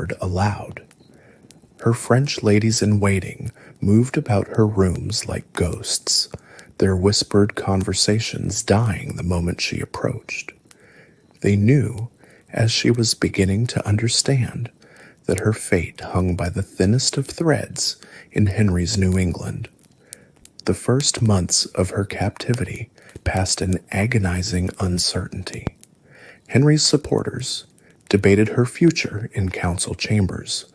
word aloud. Her French ladies-in-waiting moved about her rooms like ghosts, their whispered conversations dying the moment she approached. They knew, as she was beginning to understand, that her fate hung by the thinnest of threads in Henry's New England. The first months of her captivity passed in agonizing uncertainty. Henry's supporters debated her future in council chambers,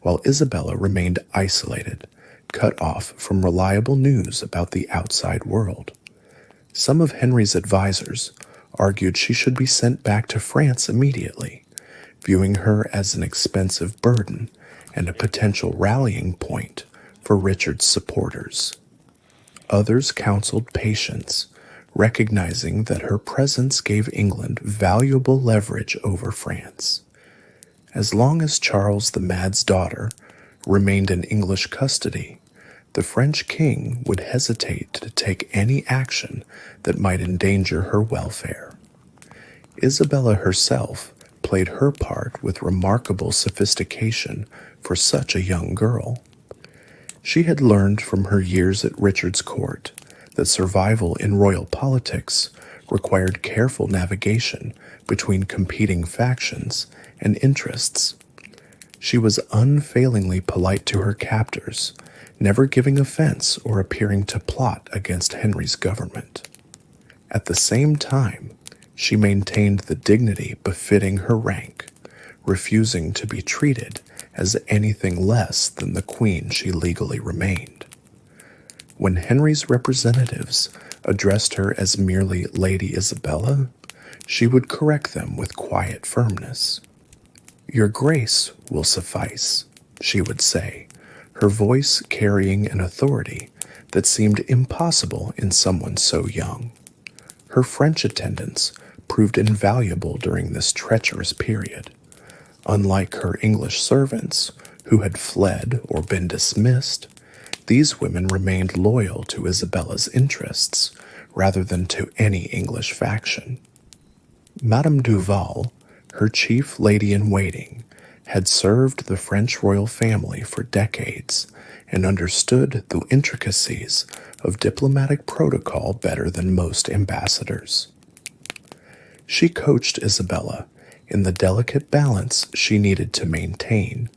while Isabella remained isolated, cut off from reliable news about the outside world. Some of Henry's advisors argued she should be sent back to France immediately, viewing her as an expensive burden and a potential rallying point for Richard's supporters. Others counseled patience, recognizing that her presence gave England valuable leverage over France. As long as Charles the Mad's daughter remained in English custody, the French king would hesitate to take any action that might endanger her welfare. Isabella herself played her part with remarkable sophistication for such a young girl. She had learned from her years at Richard's court that survival in royal politics required careful navigation between competing factions and interests. She was unfailingly polite to her captors, never giving offense or appearing to plot against Henry's government. At the same time, she maintained the dignity befitting her rank, refusing to be treated as anything less than the queen she legally remained. When Henry's representatives addressed her as merely Lady Isabella, she would correct them with quiet firmness. "Your Grace will suffice," she would say, her voice carrying an authority that seemed impossible in someone so young. Her French attendants proved invaluable during this treacherous period. Unlike her English servants, who had fled or been dismissed, these women remained loyal to Isabella's interests rather than to any English faction. Madame Duval, her chief lady-in-waiting, had served the French royal family for decades and understood the intricacies of diplomatic protocol better than most ambassadors. She coached Isabella in the delicate balance she needed to maintain,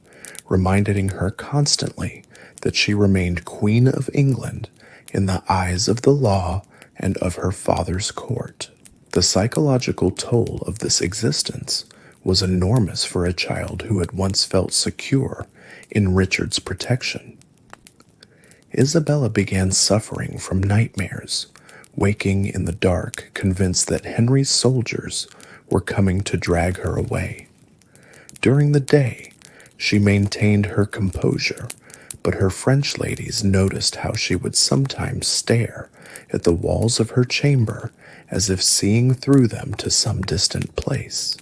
reminding her constantly that she remained Queen of England in the eyes of the law and of her father's court. The psychological toll of this existence was enormous for a child who had once felt secure in Richard's protection. Isabella began suffering from nightmares, waking in the dark, convinced that Henry's soldiers were coming to drag her away. During the day, she maintained her composure, but her French ladies noticed how she would sometimes stare at the walls of her chamber as if seeing through them to some distant place.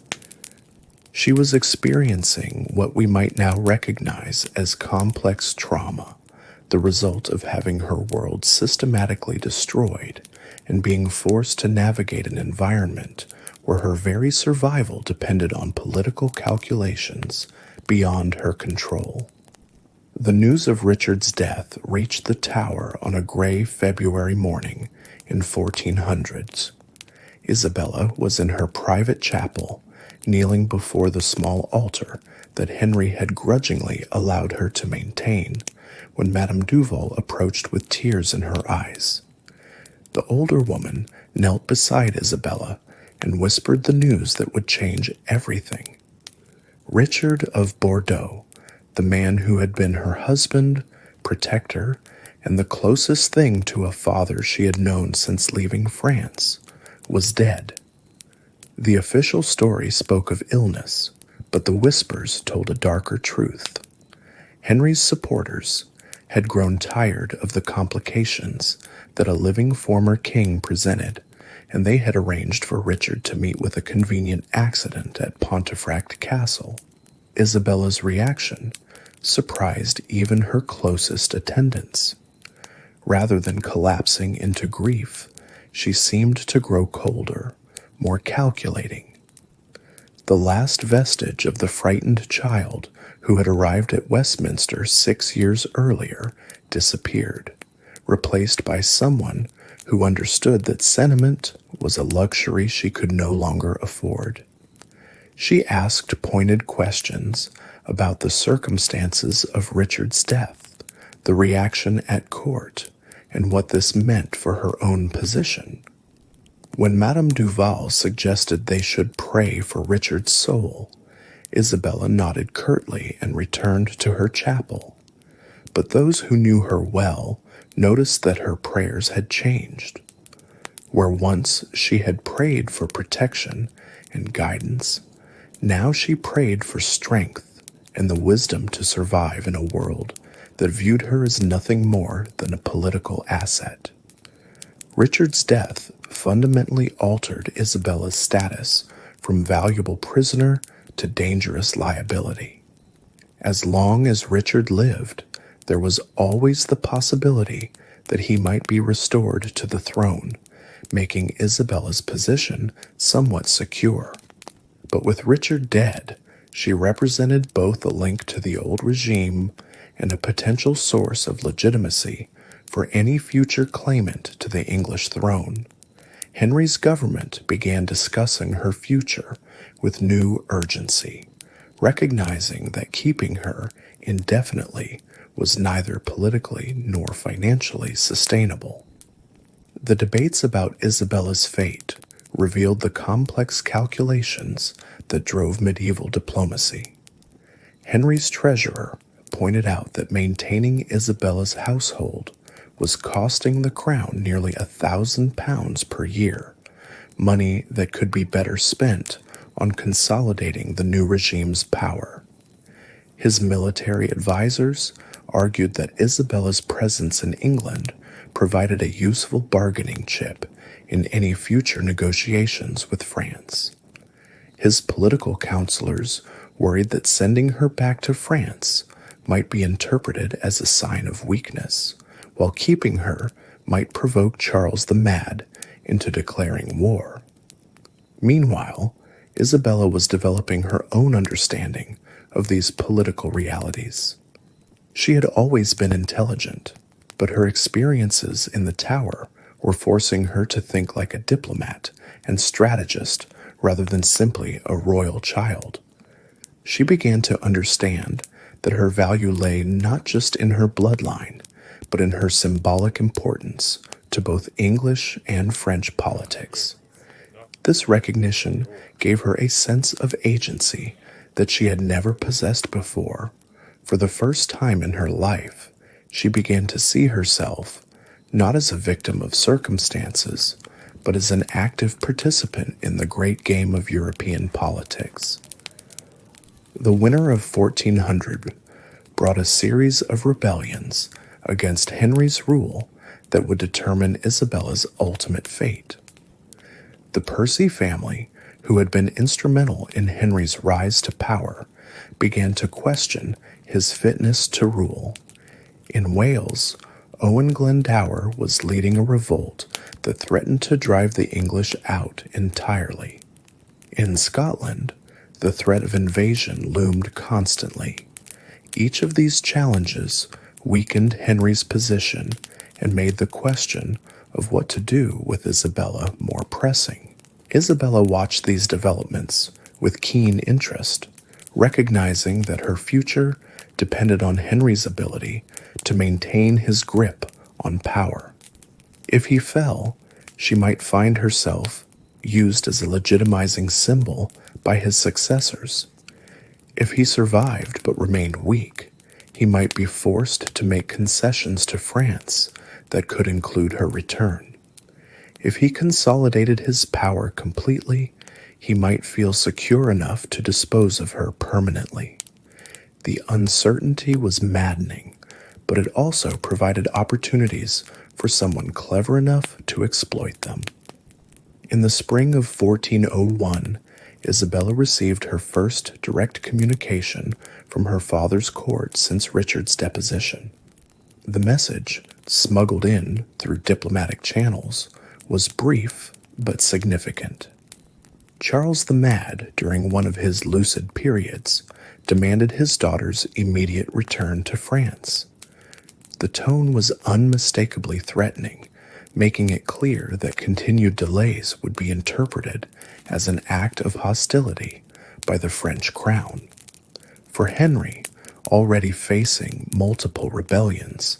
She was experiencing what we might now recognize as complex trauma, the result of having her world systematically destroyed and being forced to navigate an environment where her very survival depended on political calculations beyond her control. The news of Richard's death reached the Tower on a gray February morning in 1400s. Isabella was in her private chapel, kneeling before the small altar that Henry had grudgingly allowed her to maintain, when Madame Duval approached with tears in her eyes. The older woman knelt beside Isabella and whispered the news that would change everything. Richard of Bordeaux, the man who had been her husband, protector, and the closest thing to a father she had known since leaving France, was dead. The official story spoke of illness, but the whispers told a darker truth. Henry's supporters had grown tired of the complications that a living former king presented, and they had arranged for Richard to meet with a convenient accident at Pontefract Castle. Isabella's reaction surprised even her closest attendants. Rather than collapsing into grief, she seemed to grow colder, more calculating. The last vestige of the frightened child who had arrived at Westminster 6 years earlier disappeared, replaced by someone who understood that sentiment was a luxury she could no longer afford. She asked pointed questions about the circumstances of Richard's death, the reaction at court, and what this meant for her own position. When Madame Duval suggested they should pray for Richard's soul, Isabella nodded curtly and returned to her chapel. But those who knew her well noticed that her prayers had changed. Where once she had prayed for protection and guidance, now she prayed for strength and the wisdom to survive in a world that viewed her as nothing more than a political asset. Richard's death fundamentally altered Isabella's status from valuable prisoner to dangerous liability. As long as Richard lived, there was always the possibility that he might be restored to the throne, making Isabella's position somewhat secure. But with Richard dead, she represented both a link to the old regime and a potential source of legitimacy for any future claimant to the English throne. Henry's government began discussing her future with new urgency, recognizing that keeping her indefinitely was neither politically nor financially sustainable. The debates about Isabella's fate revealed the complex calculations that drove medieval diplomacy. Henry's treasurer pointed out that maintaining Isabella's household was costing the crown nearly £1,000 per year, money that could be better spent on consolidating the new regime's power. His military advisors argued that Isabella's presence in England provided a useful bargaining chip in any future negotiations with France. His political counselors worried that sending her back to France might be interpreted as a sign of weakness, while keeping her might provoke Charles the Mad into declaring war. Meanwhile, Isabella was developing her own understanding of these political realities. She had always been intelligent, but her experiences in the Tower were forcing her to think like a diplomat and strategist rather than simply a royal child. She began to understand that her value lay not just in her bloodline, but in her symbolic importance to both English and French politics. This recognition gave her a sense of agency that she had never possessed before. For the first time in her life, she began to see herself not as a victim of circumstances, but as an active participant in the great game of European politics. The winter of 1400 brought a series of rebellions against Henry's rule that would determine Isabella's ultimate fate. The Percy family, who had been instrumental in Henry's rise to power, began to question his fitness to rule. In Wales, Owen Glendower was leading a revolt that threatened to drive the English out entirely. In Scotland, the threat of invasion loomed constantly. Each of these challenges weakened Henry's position and made the question of what to do with Isabella more pressing. Isabella watched these developments with keen interest, recognizing that her future depended on Henry's ability to maintain his grip on power. If he fell, she might find herself used as a legitimizing symbol by his successors. If he survived but remained weak, he might be forced to make concessions to France that could include her return. If he consolidated his power completely, he might feel secure enough to dispose of her permanently. The uncertainty was maddening, but it also provided opportunities for someone clever enough to exploit them. In the spring of 1401, Isabella received her first direct communication from her father's court since Richard's deposition. The message, smuggled in through diplomatic channels, was brief but significant. Charles the Mad, during one of his lucid periods, demanded his daughter's immediate return to France. The tone was unmistakably threatening, making it clear that continued delays would be interpreted as an act of hostility by the French crown. For Henry, already facing multiple rebellions,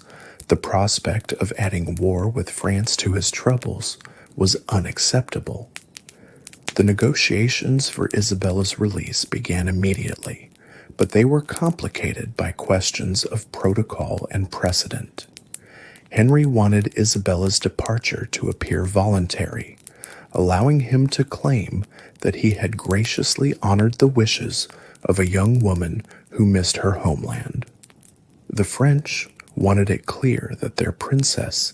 the prospect of adding war with France to his troubles was unacceptable. The negotiations for Isabella's release began immediately, but they were complicated by questions of protocol and precedent. Henry wanted Isabella's departure to appear voluntary, allowing him to claim that he had graciously honored the wishes of a young woman who missed her homeland. The French wanted it clear that their princess